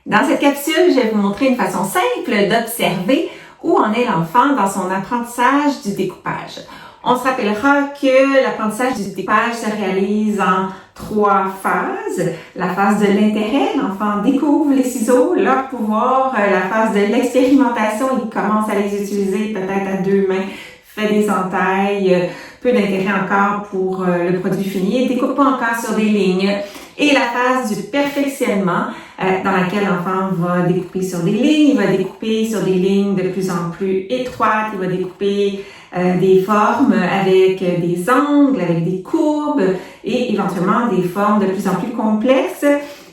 Dans cette capsule, je vais vous montrer une façon simple d'observer où en est l'enfant dans son apprentissage du découpage. On se rappellera que l'apprentissage du découpage se réalise en 3 phases. La phase de l'intérêt, l'enfant découvre les ciseaux, leur pouvoir. La phase de l'expérimentation, il commence à les utiliser peut-être à 2 mains, fait des entailles, peu d'intérêt encore pour le produit fini, il découpe pas encore sur des lignes. Et la phase du perfectionnement, dans laquelle l'enfant va découper sur des lignes, il va découper sur des lignes de plus en plus étroites, il va découper des formes avec des angles, avec des courbes et éventuellement des formes de plus en plus complexes.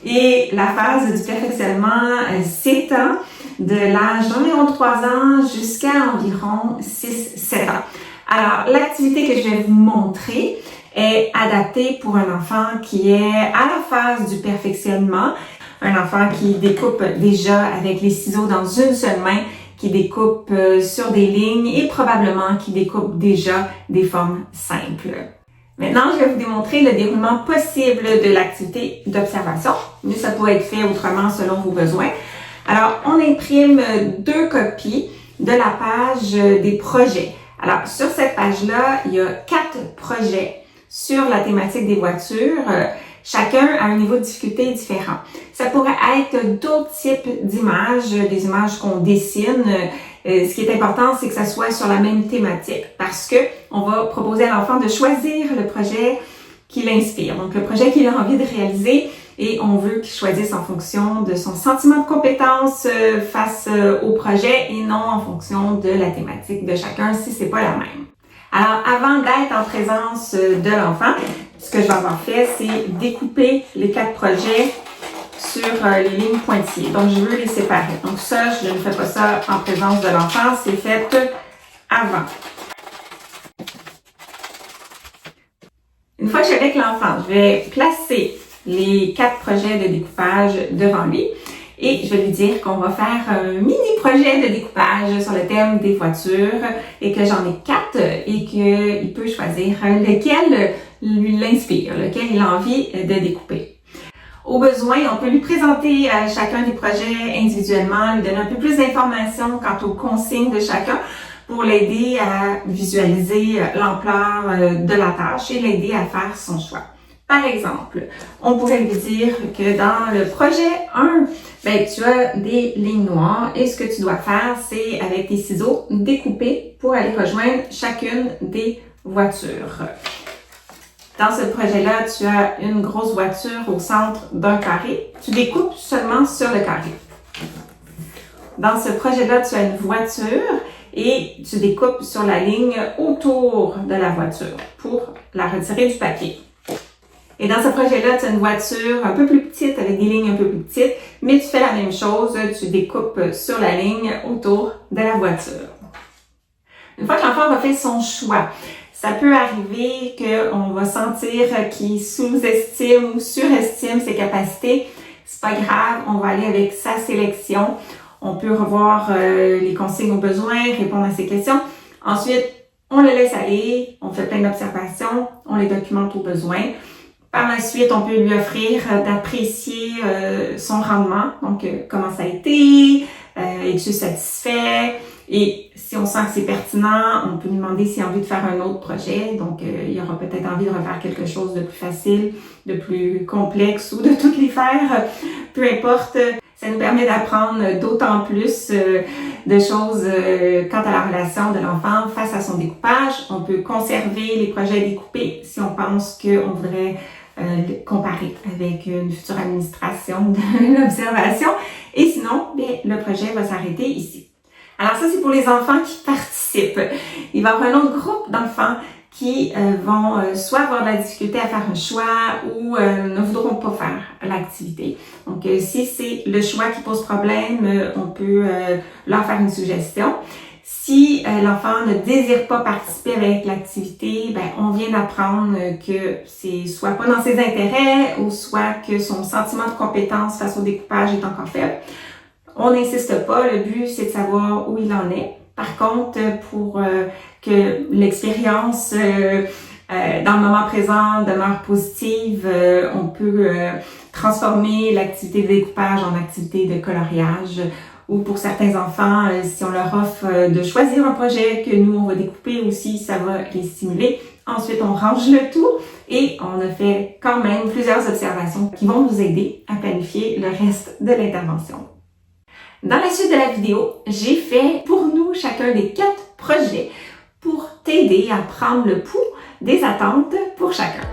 Et la phase du perfectionnement s'étend de l'âge d'environ 3 ans jusqu'à environ 6-7 ans. Alors, l'activité que je vais vous montrer est adaptée pour un enfant qui est à la phase du perfectionnement, un enfant qui découpe déjà avec les ciseaux dans une seule main, qui découpe sur des lignes et probablement qui découpe déjà des formes simples. Maintenant, je vais vous démontrer le déroulement possible de l'activité d'observation, mais ça peut être fait autrement selon vos besoins. Alors, on imprime 2 copies de la page des projets. Alors, sur cette page-là, il y a 4 projets sur la thématique des voitures. Chacun a un niveau de difficulté différent. Ça pourrait être d'autres types d'images, des images qu'on dessine. Ce qui est important, c'est que ça soit sur la même thématique parce que on va proposer à l'enfant de choisir le projet qui l'inspire. Donc, le projet qu'il a envie de réaliser et on veut qu'il choisisse en fonction de son sentiment de compétence face au projet et non en fonction de la thématique de chacun si c'est pas la même. Alors, avant d'être en présence de l'enfant, ce que je vais avoir fait, c'est découper les 4 projets sur les lignes pointillées. Donc, je veux les séparer. Donc, ça, je ne fais pas ça en présence de l'enfant, c'est fait avant. Une fois que je suis avec l'enfant, je vais placer les 4 projets de découpage devant lui et je vais lui dire qu'on va faire un mini projet de découpage sur le thème des voitures et que j'en ai 4 et qu'il peut choisir lequel l'inspire, lequel il a envie de découper. Au besoin, on peut lui présenter chacun des projets individuellement, lui donner un peu plus d'informations quant aux consignes de chacun pour l'aider à visualiser l'ampleur de la tâche et l'aider à faire son choix. Par exemple, on pourrait lui dire que dans le projet 1, tu as des lignes noires et ce que tu dois faire, c'est avec tes ciseaux découper pour aller rejoindre chacune des voitures. Dans ce projet-là, tu as une grosse voiture au centre d'un carré. Tu découpes seulement sur le carré. Dans ce projet-là, tu as une voiture et tu découpes sur la ligne autour de la voiture pour la retirer du papier. Et dans ce projet-là, tu as une voiture un peu plus petite avec des lignes un peu plus petites, mais tu fais la même chose, tu découpes sur la ligne autour de la voiture. Une fois que l'enfant a fait son choix, ça peut arriver qu'on va sentir qu'il sous-estime ou surestime ses capacités. C'est pas grave, on va aller avec sa sélection. On peut revoir les consignes aux besoins, répondre à ses questions. Ensuite, on le laisse aller, on fait plein d'observations, on les documente aux besoins. Par la suite, on peut lui offrir d'apprécier son rendement. Donc, comment ça a été, es-tu satisfait? Et si on sent que c'est pertinent, on peut lui demander s'il a envie de faire un autre projet. Donc, il aura peut-être envie de refaire quelque chose de plus facile, de plus complexe ou de toutes les faire. Peu importe, ça nous permet d'apprendre d'autant plus de choses quant à la relation de l'enfant face à son découpage. On peut conserver les projets découpés si on pense qu'on voudrait comparer avec une future administration de l'observation. Et sinon, le projet va s'arrêter ici. Alors ça, c'est pour les enfants qui participent. Il va y avoir un autre groupe d'enfants qui vont soit avoir de la difficulté à faire un choix ou ne voudront pas faire l'activité. Donc, si c'est le choix qui pose problème, on peut leur faire une suggestion. Si l'enfant ne désire pas participer avec l'activité, on vient d'apprendre que c'est soit pas dans ses intérêts ou soit que son sentiment de compétence face au découpage est encore faible. On n'insiste pas, le but c'est de savoir où il en est. Par contre, pour que l'expérience dans le moment présent demeure positive, on peut transformer l'activité de découpage en activité de coloriage. Ou pour certains enfants, si on leur offre de choisir un projet que nous, on va découper aussi, ça va les stimuler. Ensuite, on range le tout et on a fait quand même plusieurs observations qui vont nous aider à planifier le reste de l'intervention. Dans la suite de la vidéo, j'ai fait pour nous chacun des 4 projets pour t'aider à prendre le pouls des attentes pour chacun.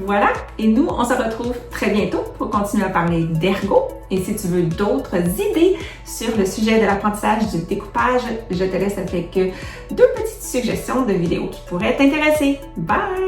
Voilà, et nous, on se retrouve très bientôt pour continuer à parler d'ergo. Et si tu veux d'autres idées sur le sujet de l'apprentissage du découpage, je te laisse avec 2 petites suggestions de vidéos qui pourraient t'intéresser. Bye!